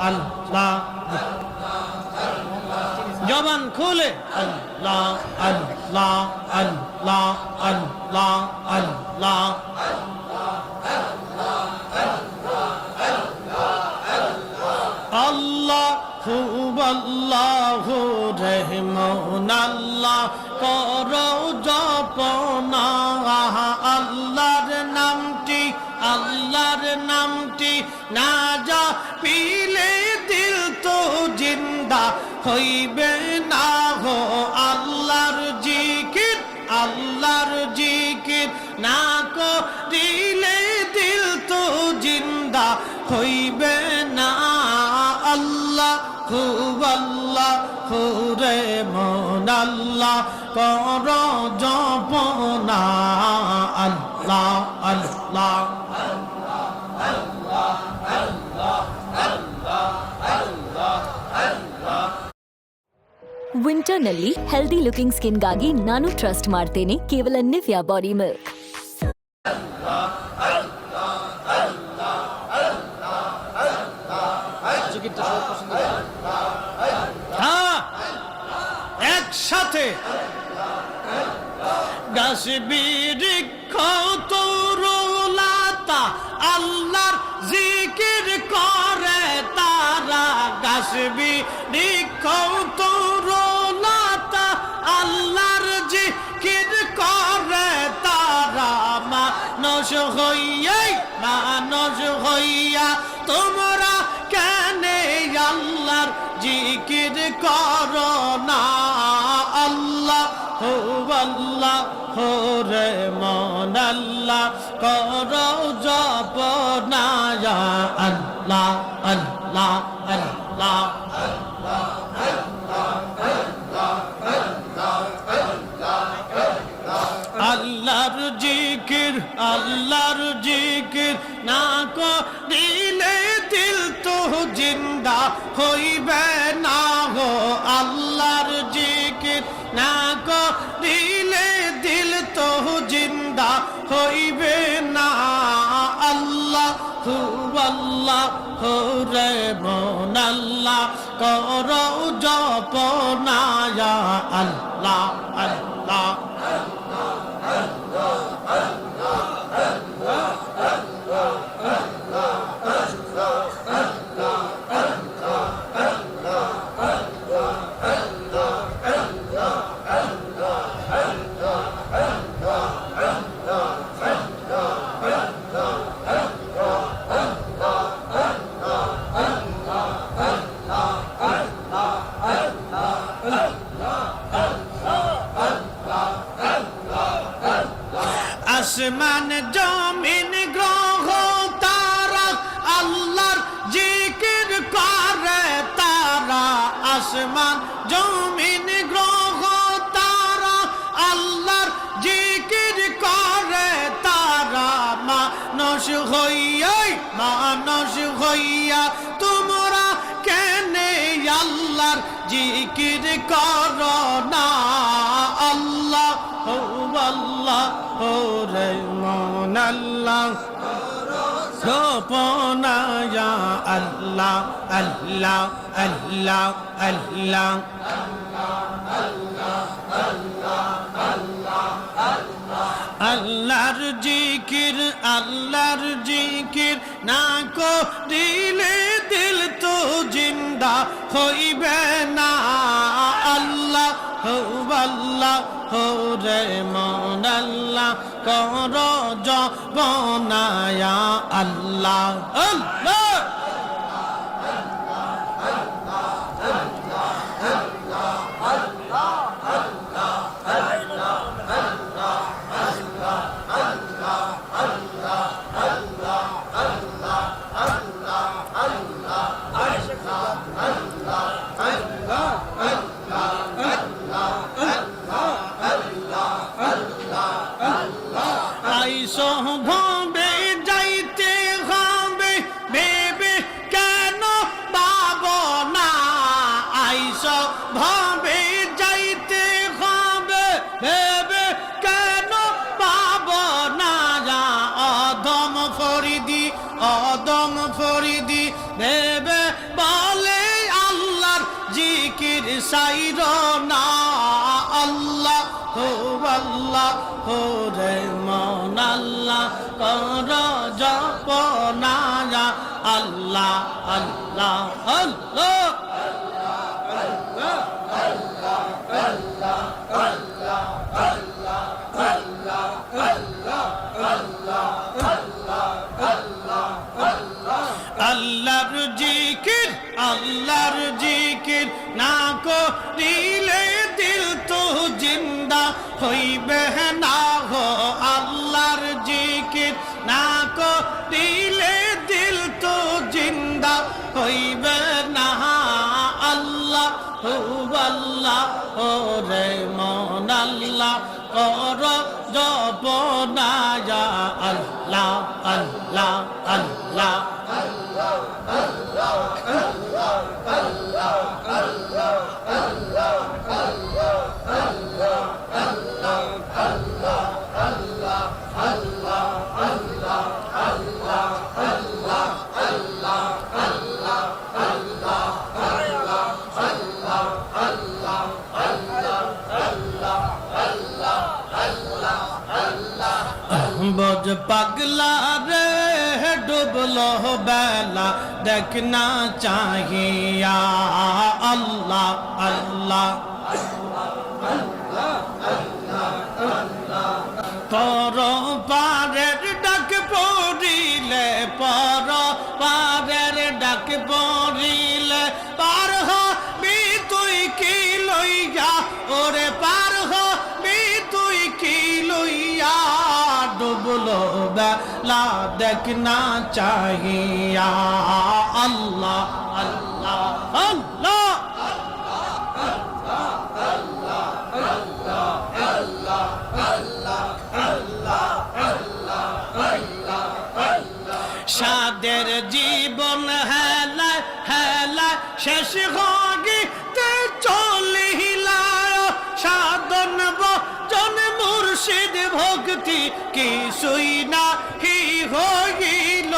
আল্লাহ জবান খুলে আল্লাহ আল্লাহ আল্লাহ আল্লাহ আল্লাহ আল্লাহ খুব আল্লাহ রহমান আল্লাহ করো জপনা আল্লাহর নামটি না যা পিলে দিল তো জিন্দা হইবে না হো আল্লাহর জিকির না করিলে দিল তো জিন্দা হইবে না আল্লাহ খুব আল্লাহ রে মন আল্লাহ কর জপনা আল্লাহ আল্লাহ ವಿಂಟರ್ನಲ್ಲಿ ಹೆಲ್ದಿ ಲುಕಿಂಗ್ ಸ್ಕಿನ್ಗಾಗಿ ನಾನು ಟ್ರಸ್ಟ್ ಮಾಡ್ತೇನೆ ಕೇವಲ ನಿವ್ಯಾ ಬಾಡಿ ಮಿಲ್ಕ್. একসাথে গাছ বৃক্ষ তরুলতা আল্লাহর জিকির করে তারা গাছ বৃক্ষ তরুলতা আল্লাহর জিকির করে তারা মানুষ হইয়া তোমরা কেন আল্লাহর জিকির করো না আল্লাহ রে মন আল্লাহ করো জপনা আল্লাহ আল্লাহ আল্লাহ আল্লাহর জিকির না করিলে দিল তো জিন্দা হইবে না গো আল্লাহর জিকির না করিলে দিল তো জিন্দা হইবে না আল্লাহ রে মন আল্লাহ করো জপনা আল্লাহ আল্লাহ আসমান জমিন গ্রহ তারা আল্লাহর জিকির করে তারা আসমান জমিন গ্রহ তারা আল্লাহর জিকির করে তারা মানুষ হইয়া তোমরা কেন আল্লাহর জিকির করো না আল্লাহ রে মন আল্লাহ জপনা আল্লাহ আল্লাহ আল্লাহ আল্লাহ আল্লাহর জিকির না করিলে দিল তো জিন্দা হইবে না আল্লাহ রে মন আল্লাহ কর জপনা আল্লাহ আল্লাহ আইসো ভাবে যাইতে হবে বলে আল্লাহর জিকির সাইর না আল্লাহ হো আল্লাহ হো রে মন আল্লাহ কর জপনা আল্লাহ আল্লাহ আল্লাহ আল্লাহর জিকির না করিলে দিল তো জিন্দা হইবে না হো আল্লাহর জিকির না করিলে দিল তো জিন্দা হইবে না আল্লাহ হো আল্লাহ ও রে মন আল্লাহ কর জপনা আল্লাহ আল্লাহ আল্লাহ বোঝ পাগলা রে ডুবলো বেলা দেখনা চাহিয়া আল্লাহ আল্লাহ পর পারের ডাক পড়িলে পর পারের ডাক পড়িলে পার হবি তুই কি লইয়া ওরে পার হবি তুই কি লইয়া ডুবলো বেলা দেখনা চাহিয়া আল্লাহ আল্লাহ আল্লাহ সাদের জীবন হেলা হেলা শেষ হইতে চলিলা সাধন বচন মুর্শিদ ভক্তি কিছুই না কি হইল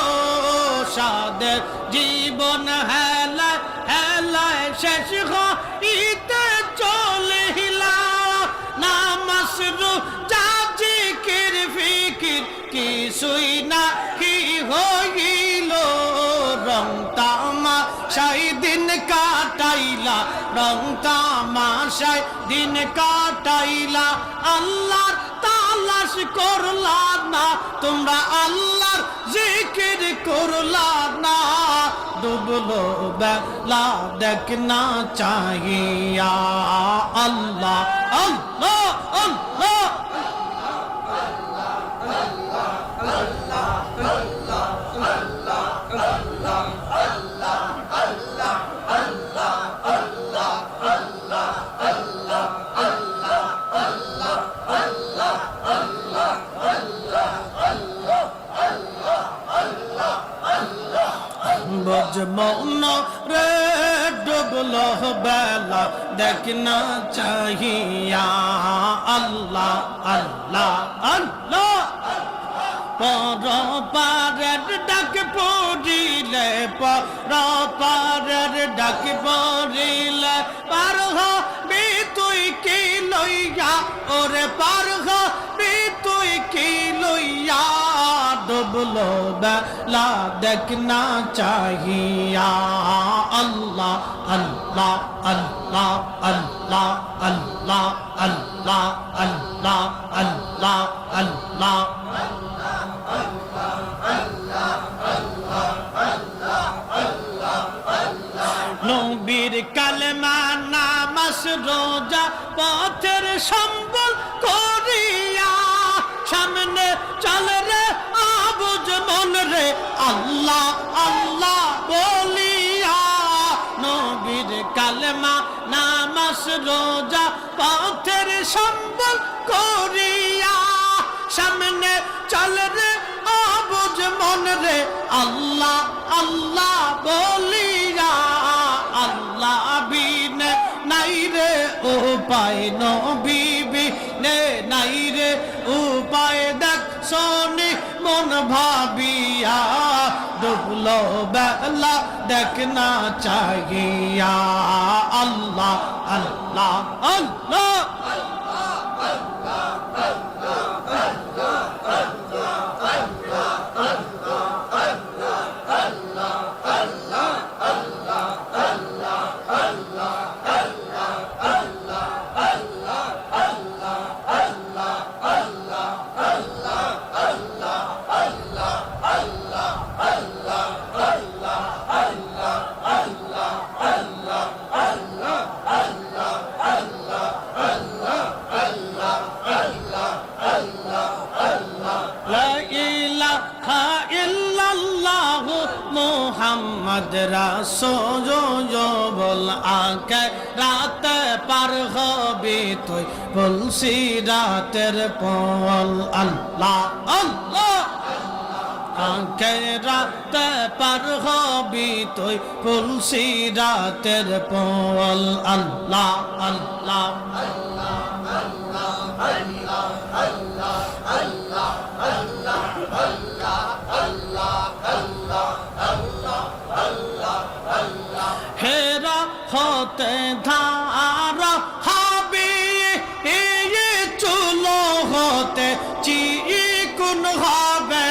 সাদের জীবন হেলা হেলা শেষ হইতে চলিলা নামাজ রোজা জিকির ফিকির কিছুই না কি হইল রং তামাশাই দিন কাটাইলা রং তামাশাই দিন কাটাইলা আল্লাহর তালাশ করলা না তোমরা আল্লাহর জিকির করলা না ডুবলো বেলা দেখনা চাহিয়া আল্লাহ আল্লাহ আল্লাহ বোঝ মন রে ডুবলো বেলা দেখনা চাহিয়া আল্লাহ আল্লাহ আল্লাহ পর পারের ডাক পড়িলে পর পারের ডাক পড়িলে পার হবি তুই কি লইয়া ওরে পার হবি তুই কি লইয়া ডুবলো বেলা দেখনা চাহিয়া আল্লাহ আল্লাহ আল্লাহ আল্লাহ আল্লাহ আল্লাহ আল্লাহ আল্লাহ আল্লাহ নবীর কালেমা নামাজ রোজা পথের সম্বল করিয়া সামনে চল রে আবুজ মন রে আল্লাহ আল্লাহ বলিয়া নবীর কালেমা নামাজ রোজা পথের সম্বল করিয়া সামনে চল রে আবুজ মন রে আল্লাহ আল্লাহ বলিয়া আল্লাহ বিনে নাই রে উপায় নবী বিনে নাই রে উপায় দেখ শোনি মন ভাবিয়া ডুবলো বেলা দেখনা চাহিয়া আল্লাহ আল্লাহ আল্লাহ মোহাম্মদ রাসূল বল আকে রাত পার হবে তুই বলছি রাতের পল আল্লাহ আল্লাহ আকে রাত পার হবে তুই বলছি রাতের পল আল্লাহ আল্লাহ আল্লাহ আল্লাহ আল্লাহ আল্লাহ আল্লাহ আল্লাহ আল্লাহ আল্লাহ আল্লাহ আল্লাহ আল্লাহ হেরা হতে ধারা হবে এই চুলো হতে চিকুন হবে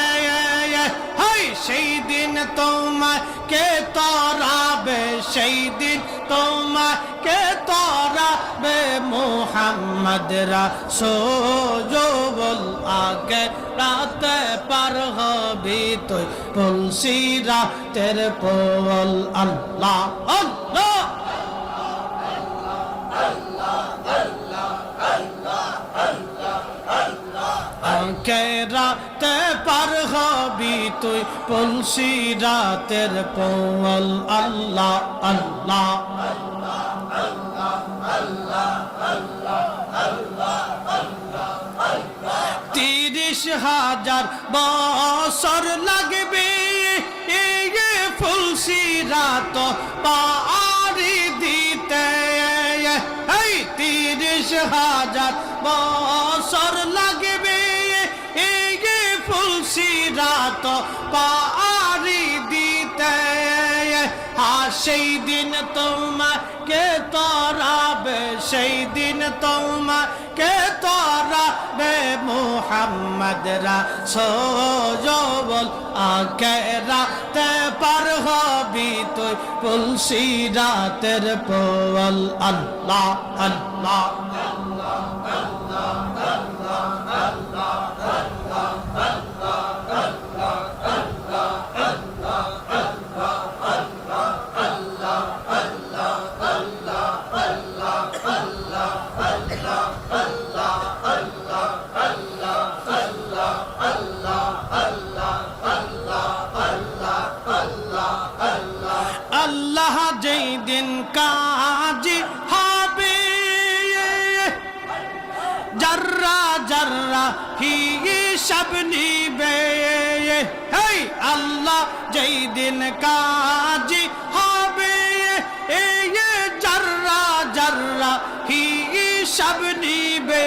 হাই সেই দিন তোমাকে তরাবে সেই দিন তোমাকে তরাবে মোহাম্মদ রাসূল বল আগে রাতে পার হবি তুই বলছি রাতের পল আল্লাহ আল্লাহ আগে রাতে পার হবি তুই বলছি রাতের পল আল্লাহ আল্লাহ তিরিশ হাজার বছর লাগবে এই ফুলসি রাত পারি দিতে এই 30,000 বছর লাগবে এই ফুলসি রাত পারি দিতে সেই দিন তোমাকে তরাবে সেই দিন তোমাকে তরাবে মুহাম্মদ রাসূল আখিরাতে পার হবি তুই তুলসী রাতের পল আল্লাহ আল্লাহ আল্লাহ যেই দিন কাজী হবে জর্রা জর্রা হিসাব নিবে হেই আল্লাহ যেই দিন কাজী হবে জর্রা জর্রা হিসাব নিবে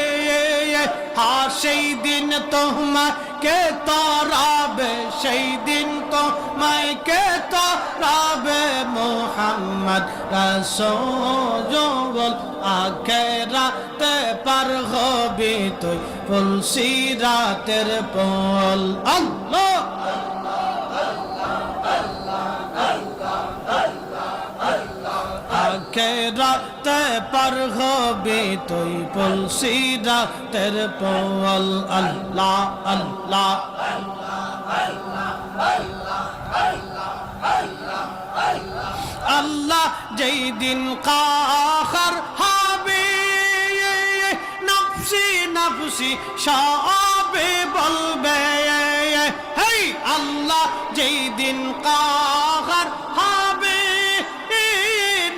সেই দিন তোমাকে তরাবে সেই দিন তোমাকে তরাবে মুহাম্মদ রাসূল আখিরাতে পার হবি তুই তুলসী রাতের পল আল্লাহ আখিরাতে পার হবি তুই তুলসী রাতের পল আল্লাহ আল্লাহ আল্লাহ যেই দিন কাহার হবে নফসি নফসি সবে বলবে হেই আল্লাহ যেই দিন কাহার হবে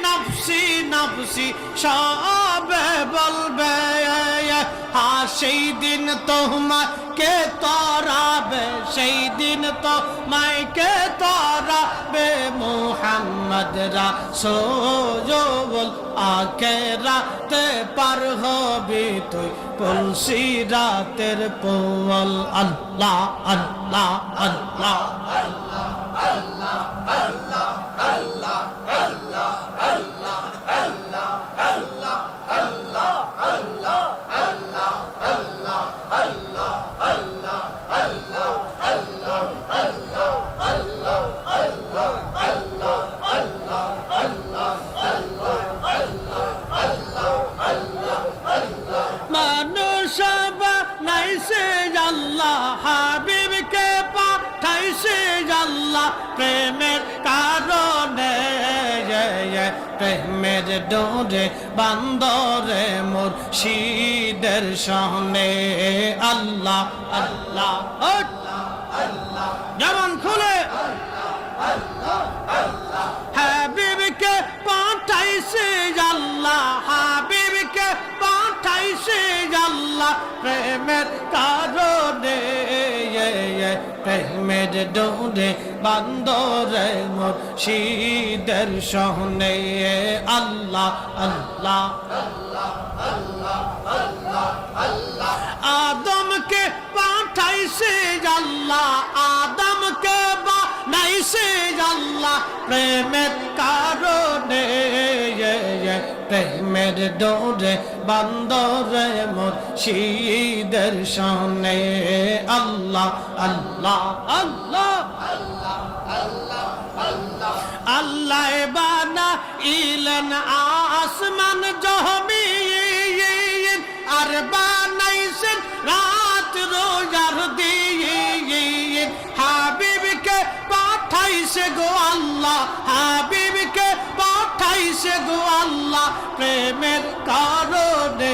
নফসি নফসি সবে বলবে সেই দিন তোমাকে তরাবে সেই দিন তোমাকে তরাবে মুহাম্মদ রাসূল আখিরাতে পার হবি তুই তুলসী রাতের পল আল্লাহ আল্লাহ আল্লাহ মানুষ বানাইছে আল্লাহ হাবিবকে পাঠাইছে আল্লাহ প্রেমের কারণে প্রেমের ডোরে বান্দরে মুর্শিদের সনে আল্লাহ আল্লাহ আল্লাহ যেমন খুলে হাবিবকে পাঠাইছে আল্লাহ হাবিবকে পাঠাইছে আল্লাহ প্রেমের কারণে প্রেমের ডোরে বান্দরে মুর্শিদের সনে আল্লাহ আল্লাহ আদমকে পাঠাইছে আল্লাহ আদমকে বানাইছে আল্লাহ প্রেমের কারণে প্রেমের ডোরে বান্দরে মুর্শিদের সনে আল্লাহ আল্লাহ আল্লাহ আল্লাহ বানাইলেন আসমান জমিন আর বানাইছেন রাত রোজার দিন হাবিবকে পাঠাইছে গো আল্লাহ হাবিবকে পাঠাইছে গো আল্লাহ প্রেমের কারণে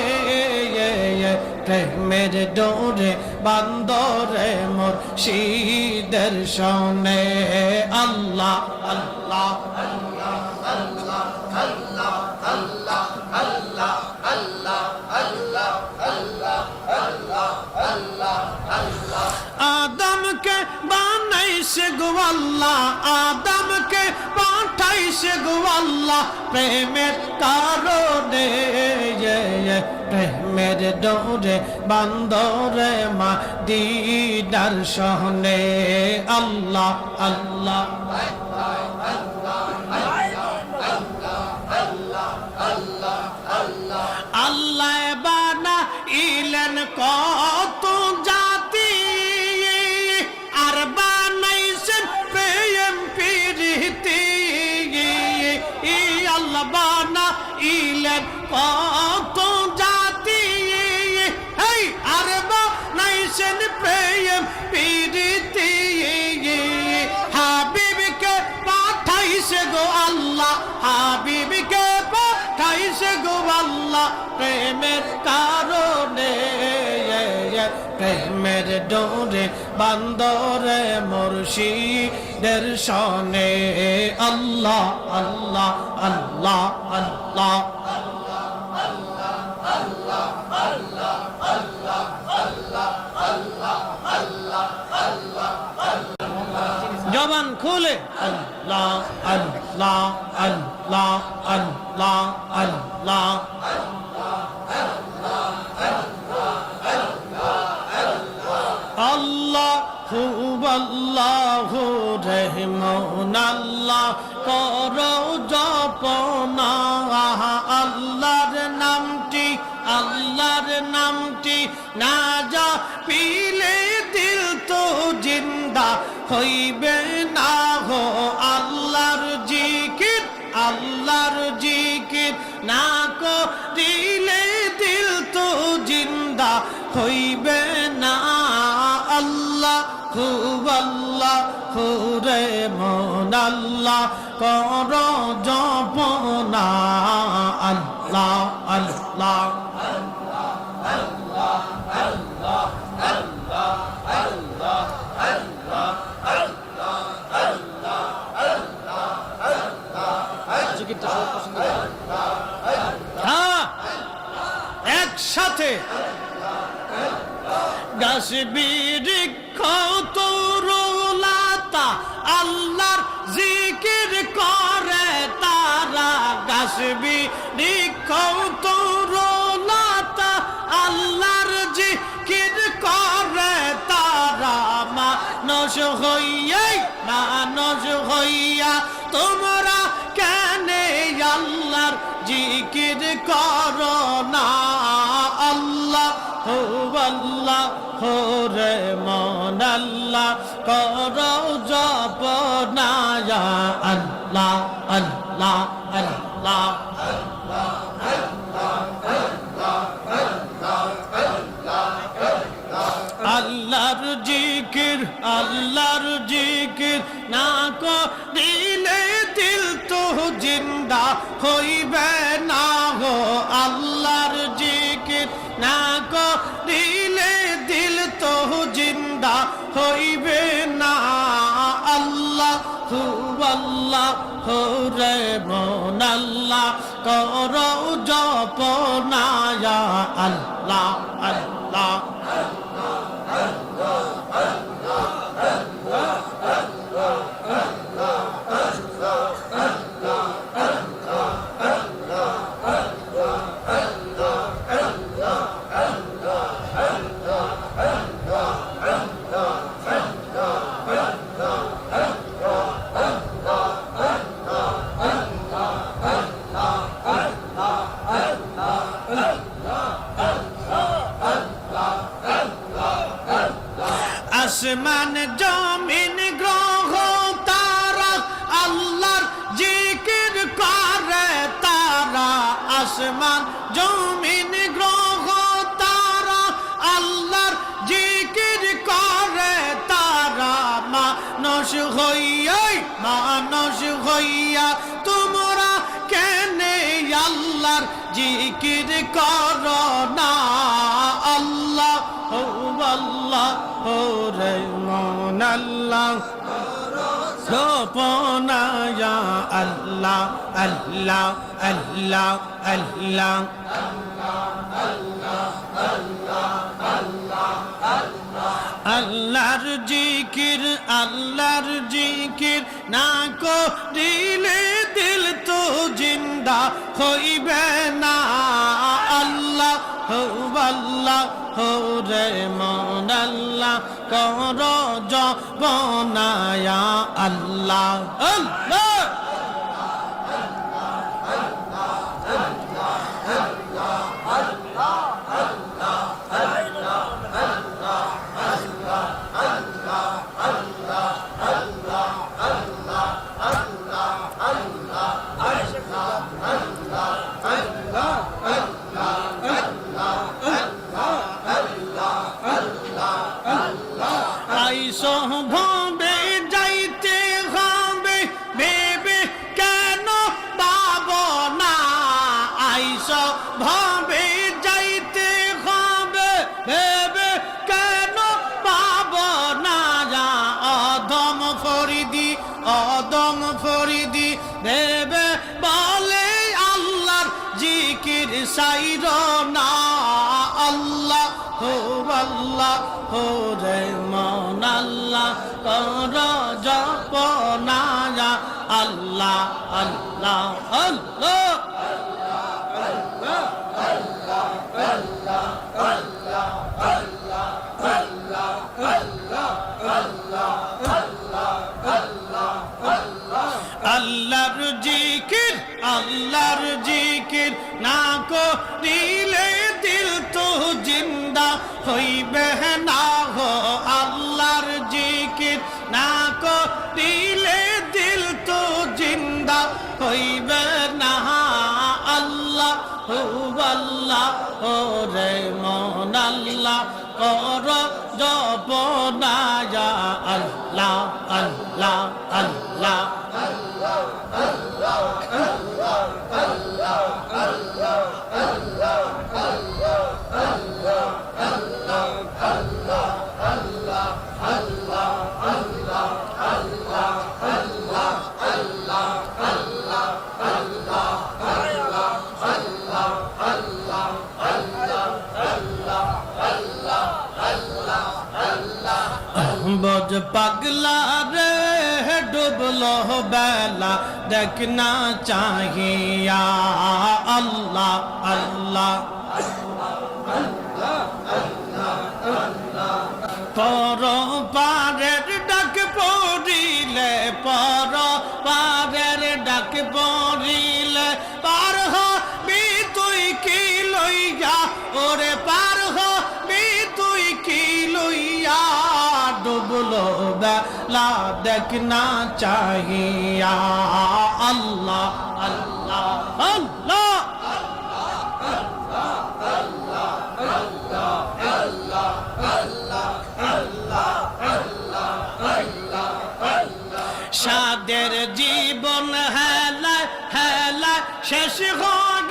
প্রেমের ডোরে বান্দরে মুর্শিদের সনে আল্লাহ আল্লাহ আদমকে বানাইছে গো আল্লাহ আদমকে পাঠাইছে গো আল্লাহ প্রেমের কারণে প্রেমের ডোরে বান্দরে মদিনার সনে আল্লাহ আল্লাহ আল্লাহ বানাইলেন কত জাতি আর বানাইছেন প্রেম প্রীতি আল্লাহ বানাইলেন কত জাতি আর বানাইছেন প্রেম প্রীতি হাবিবকে পাঠাইছে গো আল্লাহ হাবিবকে পাঠাইছে গো আল্লাহ প্রেমের কারণে প্রেমের ডোরে বান্দরে মুর্শিদের সনে আল্লাহ আল্লাহ আল্লাহ আল্লাহ জবান খুলে আল্লাহ আল্লাহ আল্লাহ আল্লাহ আল্লাহ আল্লাহু আল্লাহু রহমান আল্লাহ করো জপনা আল্লাহর নামটি না জপিলে দিল তো জিন্দা হইবে না হো আল্লাহর জিকির না করিলে দিল তো জিন্দা হইবে না আল্লাহু আল্লাহু রহমান আল্লাহ করো জপনা আল্লাহ আল্লাহ একসাথে গাছ বৃক্ষ তরুলতা আল্লাহর জিকির করে তারা গাছ বৃক্ষ তরুলতা আল্লাহর জিকির করে তারা মানুষ হইয়াই মানুষ হইয়া তোমরা কেন আল্লাহর জিকির করো না আল্লাহ হো আল্লাহ হো রে মন আল্লাহ করো জপ না ইয়া আল্লাহ আল্লাহ আল্লাহ আল্লাহর জিকির না করিলে দিল তো জিন্দা হইবে না গো আল্লাহর জিকির না করিলে দিল তো জিন্দা হইবে না আল্লাহ হু আল্লাহ হো রে মন আল্লাহ করো জপ না ইয়া আল্লাহ আল্লাহ আসমান জমিন গ্রহ তারা আল্লাহর জিকির করে তারা আসমান জমিন গ্রহ তারা আল্লাহর জিকির করে তারা মানুষ হইয়া তোমরা কেন আল্লাহর জিকির করো না আল্লাহ হো আল্লাহ হো রে মন আল্লাহ সপনা ইয়া আল্লাহ আল্লাহ আল্লাহ আল্লাহ আল্লাহর জিকির না করিলে দিল তো জিন্দা হইবে না আল্লাহ হো আল্লাহ হো রে মন আল্লাহ করো জপ না ইয়া আল্লাহ আল্লাহ আইসো ভাবে যাইতে হবে ভেবে কেন পাবো না আইসো ভাবে যাইতে হবে ভেবে কেন পাবো না যা অদম ফরিদি ভেবে বলে আল্লাহর জিকির সাইরো না আল্লাহ হো আল্লাহ হো রে মন আল্লাহ করো জপ না ইয়া আল্লাহ আল্লাহ আল্লাহ আল্লাহর জিকির না করিলে দিল তো জিন্দা হইবে না গো আল্লাহর জিকির না করিলে দিল তো জিন্দা হইবে না আল্লাহ হো আল্লাহ হো রে মন আল্লাহ কর জপ না ইয়া আল্লাহ আল্লাহ আল্লাহ বজ পাগলা রে ডুবলো বেলা দেখনা চাহিয়া আল্লাহ আল্লাহ পর পারের ডাক পড়িলে देखना चाहिए अल्लाह अल्लाह अल्लाह সাদের জীবন হেলা হেলা শেষ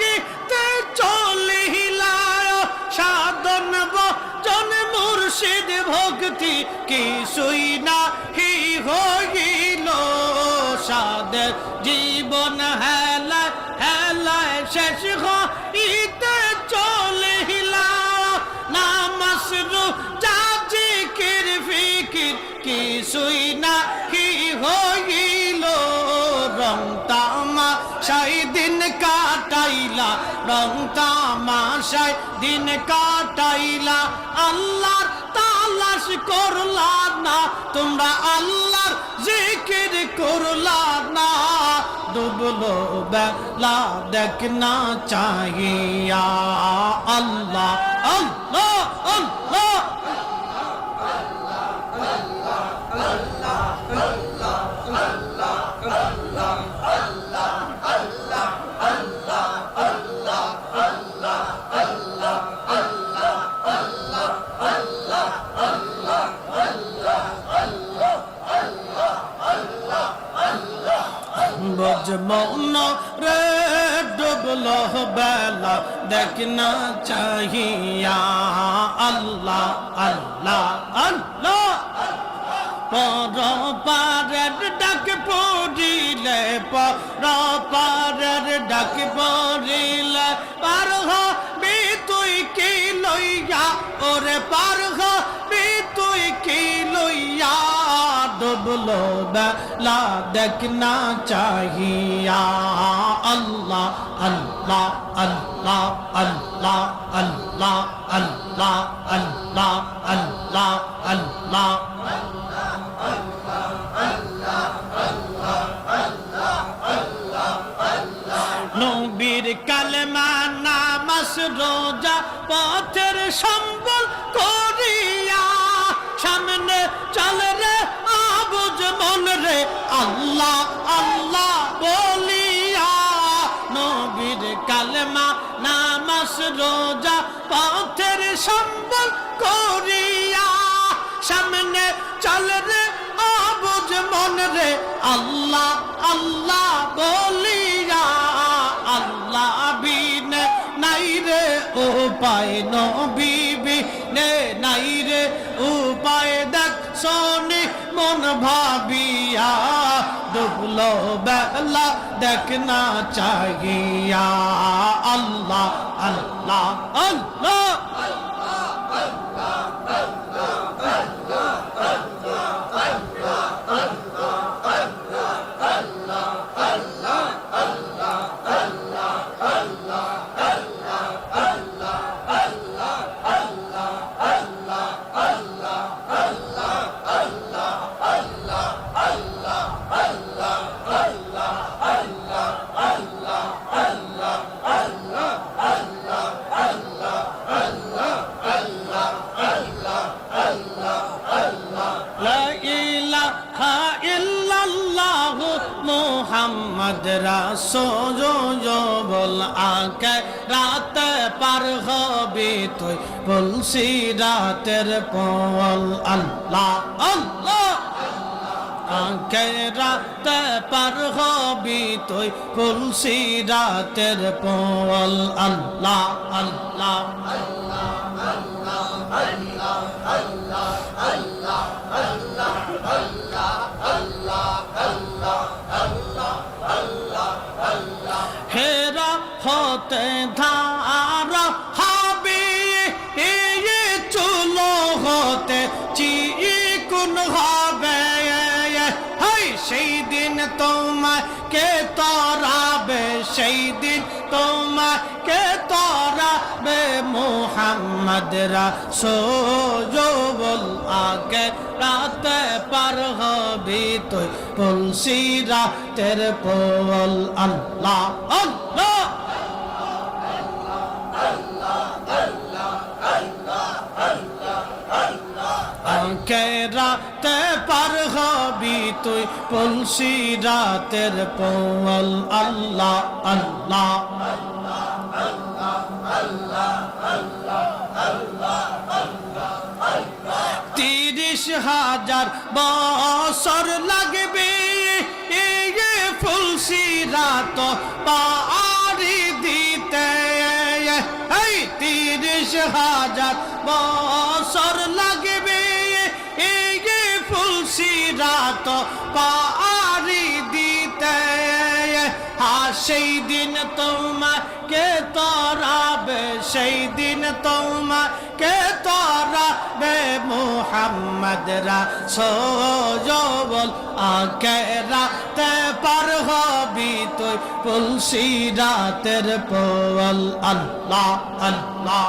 গীতে চলিলায় সাধন বচন মুর্শিদ ভক্তি কিছুই না হি হইল সাদের জীবন হেলা হেলা শেষ গীতে চলিলায় নামাজ রোজা জিকির ফিকির কিছুই না হি হইল রং তামাশায় দিন কাটাইলা রং তামাশায় দিন কাটাইলা আল্লাহর তালাশ করলা না তোমরা আল্লাহর জিকির করলা না ডুবলো বেলা দেখনা চাহিয়া আল্লাহ আল্লাহ আল্লাহ बजमौन रे डुबलो बेला देखना चाहिए अल्लाह अल्लाह अल्लाह पर पारेर डाक पड़िले पर पारेर डाक पड़िले पार हबি তুই কি লইয়া ওরে পার হবি তুই কি লইয়া ডুবলো বেলা দেখনা चाहिए अल्लाह अल्लाह अल्लाह अल्लाह अल्लाह अल्लाह अल्लाह अल्लाह अल्लाह নবীর কালেমা নামাজ রোজা পথের সম্বল করিয়া সামনে চলে রে আবুজ মন রে আল্লাহ আল্লাহ বলিয়া নবীর কালেমা নামাজ রোজা পথের সম্বল করিয়া সামনে চলে রে আবুজ মন রে আল্লাহ আল্লাহ বলিয়া আল্লাহ বিনে নাই রে উপায় নবী বিনে নাই রে উপায় দেখ সোনি মন ভাবিয়া ডুবলো বেলা দেখনা चाहिए अल्लाह अल्लाह अल्लाह मोहम्मद रसूल जो बोल आके रात पर हबी तो पुलसी रातेर पोल अल्लाह अल्लाह आके रात पर हबी तो पुलसी रातेर पोल अल्लाह अल्लाह अल्लाह अल्लाह अल्लाह अल्लाह अल्लाह अल्लाह हेरा होते धारा हाबी ये चुलो होते चिकुन হবে সেই দিন তোমাকে তরাবে সেই দিন তোমাকে তরাবে মুহাম্মদ রাসূল আগে রাতে পার হবি তুই তুলসী রাতের পোল আল্লাহ আল্লাহ আগে রাতে পার হবি তুই পলসি রাতের পল আল্লাহ আল্লাহ 30,000 বছর লাগবে ফুলসিরাত পাড়ি দিতে 30,000 বছর লাগবে ফুলসিরাত পাড়ি দিতে সেই দিন তোমাকে তরাবে সেই দিন তোমাকে তরাবে মুহাম্মদ রাসূল আখেরাতে পার হবি তুই ফুলসিরাতের পল আল্লাহ আল্লাহ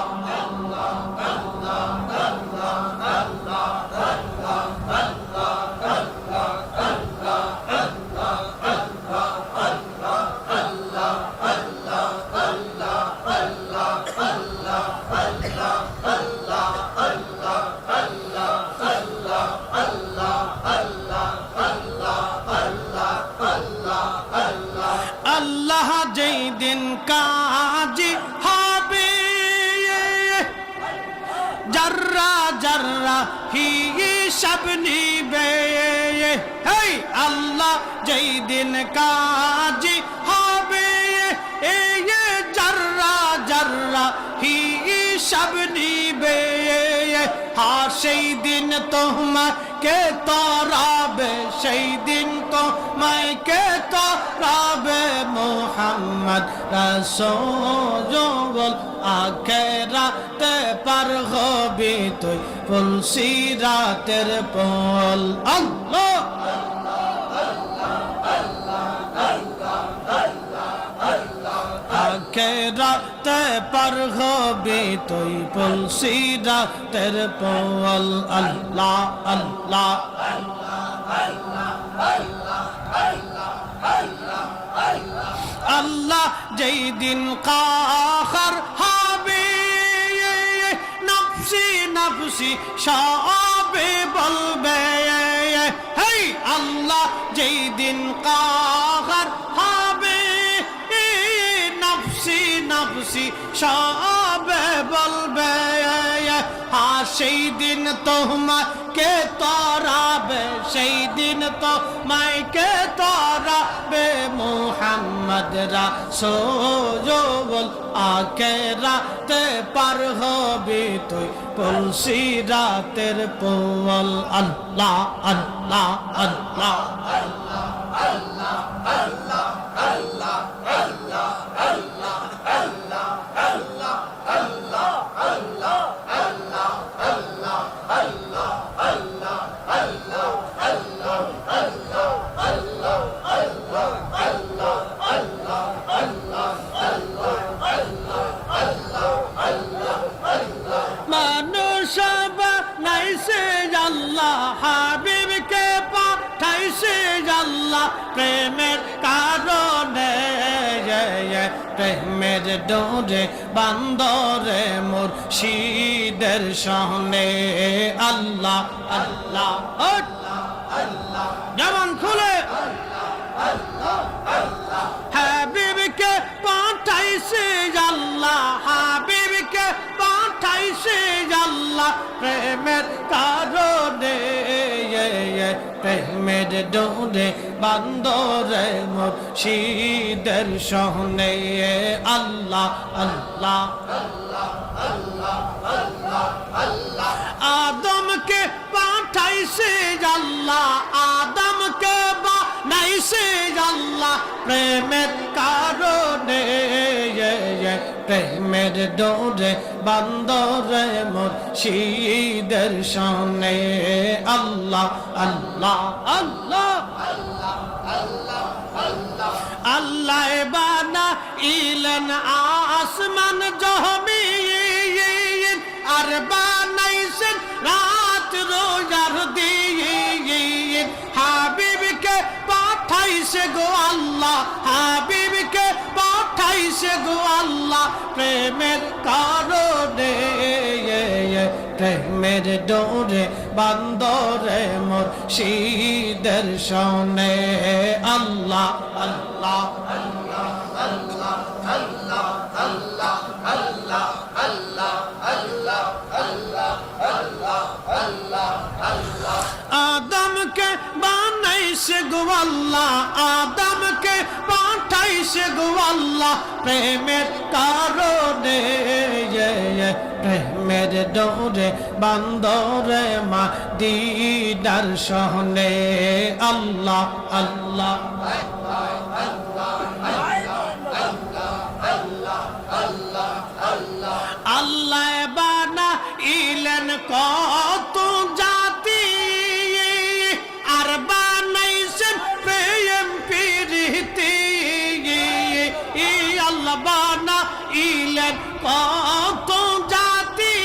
আল্লাহ যেই দিন কাজী হবে জর্রা জর্রা হিসাব নিবে আল্লাহ যেই দিন কাজী হবে জর্রা জর্রা হিসাব নিবে সেই দিন তোমাকে তরাবে সেই দিন তোমাকে তরাবে মুহাম্মদ রাসূল আখেরাতে পার হবি তুই ফুলসিরাতের পল আল্লাহ আখেরাতে পার হবি তুই ফুলসিরাতের পল আল্লাহ আল্লাহ আল্লাহ যেই দিন কাহার হবে নফসি নফসি সবে বলবে হেই আল্লাহ যেই দিন কাহার হবে নফসি নফসি সবে বলবে সেই দিন তোমাকে তরাবে সেই দিন তোমাকে তরাবে মুহাম্মদ রাসূল আখেরাতে পার হবি তুই ফুলসিরাতের পল আল্লাহ আল্লাহ আল্লাহ হাবিবকে পাঠাইছে আল্লাহ প্রেমের কারণে প্রেমের ডোরে বান্দরে মুর্শিদের সনে আল্লাহ আল্লাহ যেমন খুলে হাবিবকে পাঠাইছে আল্লাহ হাবিবকে পাঠাইছে আল্লাহ প্রেমের কারণে প্রেমের ডোরে বান্দরে মুর্শিদের সনে আল্লাহ আল্লাহ আদমকে পাঠাইছে আল্লাহ আদমকে বানাইছে আল্লাহ প্রেমের কারণে প্রেমের ডোরে বান্দরে মুর্শিদের সনে আল্লাহ আল্লাহ আল্লাহ আল্লাহ বানা ইলেন আসমান জমিন আর বানাইছেন রাত রোজার দিন হাবিবকে পাঠাইছে গো আল্লাহ হাবিবকে পাঠাইছে গো আল্লাহ প্রেমের কারণে প্রেমের ডোরে বান্দরে মুর্শিদের শোনে আল্লাহ আল্লাহ আল্লাহ আল্লাহ আল্লাহ আল্লাহ আল্লাহ আল্লাহ আল্লাহ আল্লাহ আল্লাহ আল্লাহ আল্লাহ আদমকে বানাইছে গো আল্লাহ আদমকে পাঠাইছে গো আল্লাহ প্রেমের কারণে প্রেমের ডোরে বান্দরে মদিনার শহরে আল্লাহ আল্লাহ আল্লাহ বানা ইলেন কত জাতি আর বানাইছেন প্রেম প্রীতি আল্লাহ বানা ইলেন কত জাতি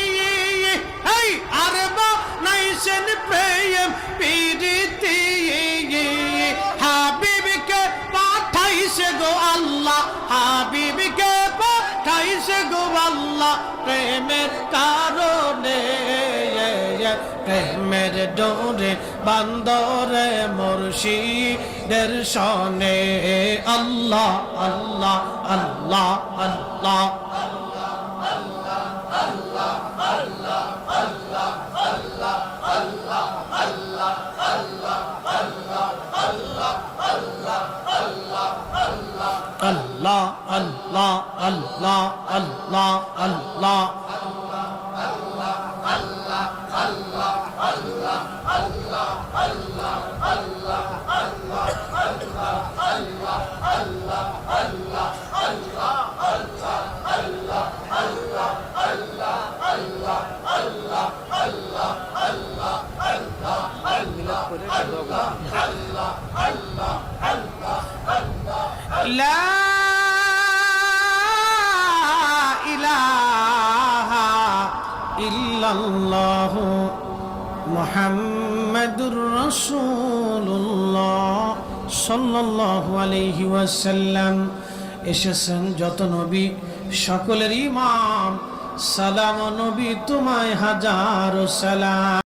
এই আর বানাইছেন প্রেম প্রীতি হাবিবকে পাঠাইছে গো আল্লাহ হাবিবকে পাঠাইছে গো আল্লাহ প্রেমের কারণে প্রেমের ডোরে বান্দরে মুর্শিদের শনে আল্লাহ আল্লাহ আল্লাহ আল্লাহ Allah, Allah, Allah, Allah, Allah. لا إله إلا الله محمد رسول الله صلى الله عليه وسلم এসেছেন যত নবী সকলের ইমাম সালাম নবী তোমায় হাজার সালাম